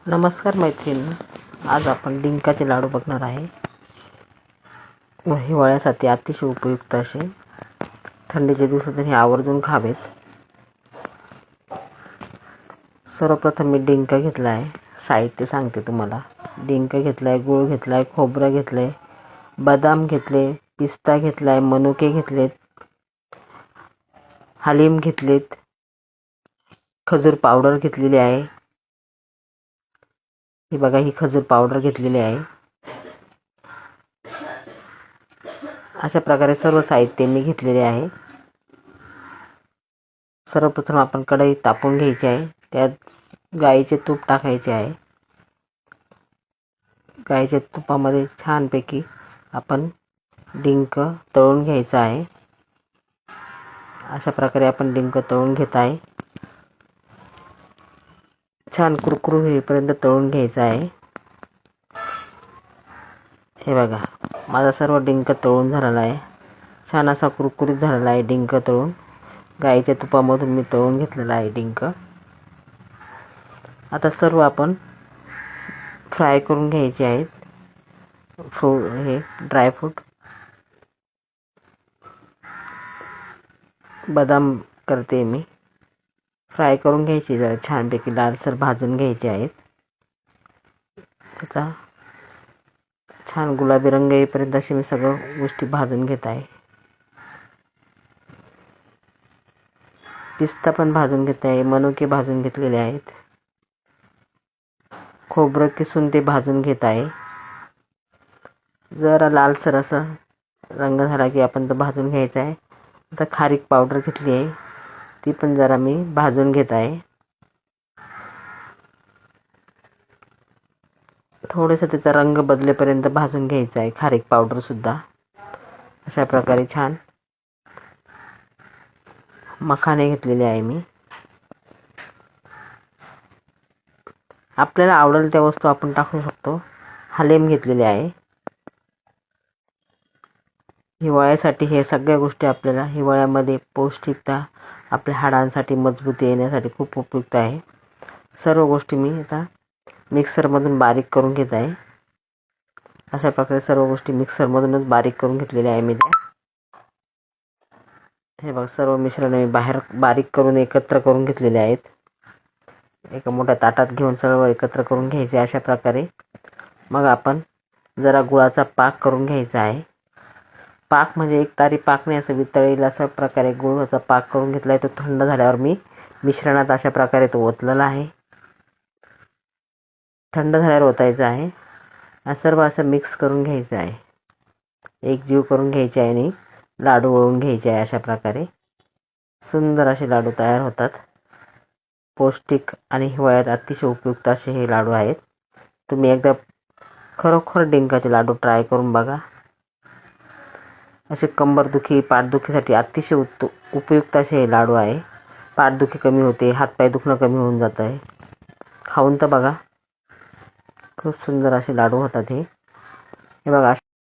नमस्कार मैत्रिणी, आज आपण डिंकाचे लाडू बघणार आहे. हिवाळ्यासाठी अतिशय उपयुक्त असे. थंडीच्या दिवसात हे आवर्जून खावेत. सर्वप्रथम मी डिंक घेतला आहे. साहित्य सांगते तुम्हाला. डिंक घेतला आहे, गूळ घेतला आहे, खोबरं घेतलं आहे, बदाम घेतले, पिस्ता घेतला आहे, मनुके घेतलेत, हलीम घेतलेत, खजूर पावडर घेतलेली आहे. ही बघा, ही खजूर पावडर घेतलेली आहे. अशा प्रकारे सर्व साहित्य मी घेतलेले आहे. सर्वप्रथम आपण कढई तापवून घ्यायची आहे. त्यात गाईचे तूप टाकायचे आहे. गाईच्या तुपामध्ये छानपैकी आपण डिंक तळून घ्यायचा आहे. अशा प्रकारे आपण डिंक तळून घेत आहे. छान कुरकुरू होईपर्यंत तळून घ्यायचा आहे. हे बघा, माझा सर्व डिंक तळून झालेला आहे. छान असा कुरकुरीत झालेला आहे डिंक तळून. गाईच्या तुपामधून मी तळून घेतलेला आहे डिंक. आता सर्व आपण फ्राय करून घ्यायचे आहेत. हे ड्रायफ्रूट, बदाम करते मी. फ्राय करून घ्यायचे, जरा छानपैकी लालसर भाजून घ्यायचे आहेत. त्याचा छान गुलाबी रंग येईपर्यंत असे मी सगळं गोष्टी भाजून घेत आहे. पिस्ता पण भाजून घेत आहे, मनुके भाजून घेतलेले आहेत, खोबरं किसून ते भाजून घेत आहे. जरा लालसर असा रंग झाला की आपण तो भाजून घ्यायचा आहे. आता खारीक पावडर घेतली आहे, ती पण जरा मी भाजून घेत आहे. थोडंसं त्याचा रंग बदलेपर्यंत भाजून घ्यायचा आहे खारीक पावडर सुद्धा. अशा प्रकारे छान मखाने घेतलेले आहे मी. आपल्याला आवडेल त्या वस्तू आपण टाकू शकतो. हलीम घेतलेले आहे. हिवाळ्यासाठी हे सगळ्या गोष्टी आपल्याला हिवाळ्यामध्ये पौष्टिकता, आपल्या हाडांसाठी मजबूती येण्यासाठी खूप उपयुक्त आहे. सर्व गोष्टी मी आता मिक्सरमधून बारीक करून घेत आहे. अशा प्रकारे सर्व गोष्टी मिक्सरमधूनच बारीक करून घेतलेल्या आहे मी त्या. हे बघ, सर्व मिश्रण मी बाहेर बारीक करून एकत्र करून घेतलेले आहेत. एका मोठ्या ताटात घेऊन सर्व एकत्र करून घ्यायचे अशा प्रकारे. मग आपण जरा गुळाचा पाक करून घ्यायचा आहे. पाक म्हणजे एक तारी पाक नाही, असं वितळेल अशा प्रकारे गुळाचा पाक करून घेतला आहे. तो थंड झाल्यावर मी मिश्रणात अशा प्रकारे तो ओतलेला आहे. थंड झाल्यावर ओतायचा आहे. सर्व असं मिक्स करून घ्यायचं आहे. एकजीव करून घ्यायचे आहे आणि लाडू वळून घ्यायचे आहे. अशा प्रकारे सुंदर असे लाडू तयार होतात. पौष्टिक आणि हिवाळ्यात अतिशय उपयुक्त असे हे लाडू आहेत. तुम्ही एकदा खरोखर डिंकाचे लाडू ट्राय करून बघा. असे कंबरदुखी, पाठदुखीसाठी अतिशय उपयुक्त असे हे लाडू आहे. पाठदुखी कमी होते, हातपाय दुखणं कमी होऊन जात आहे. खाऊन तर बघा, खूप सुंदर असे लाडू होतात हे. बघा.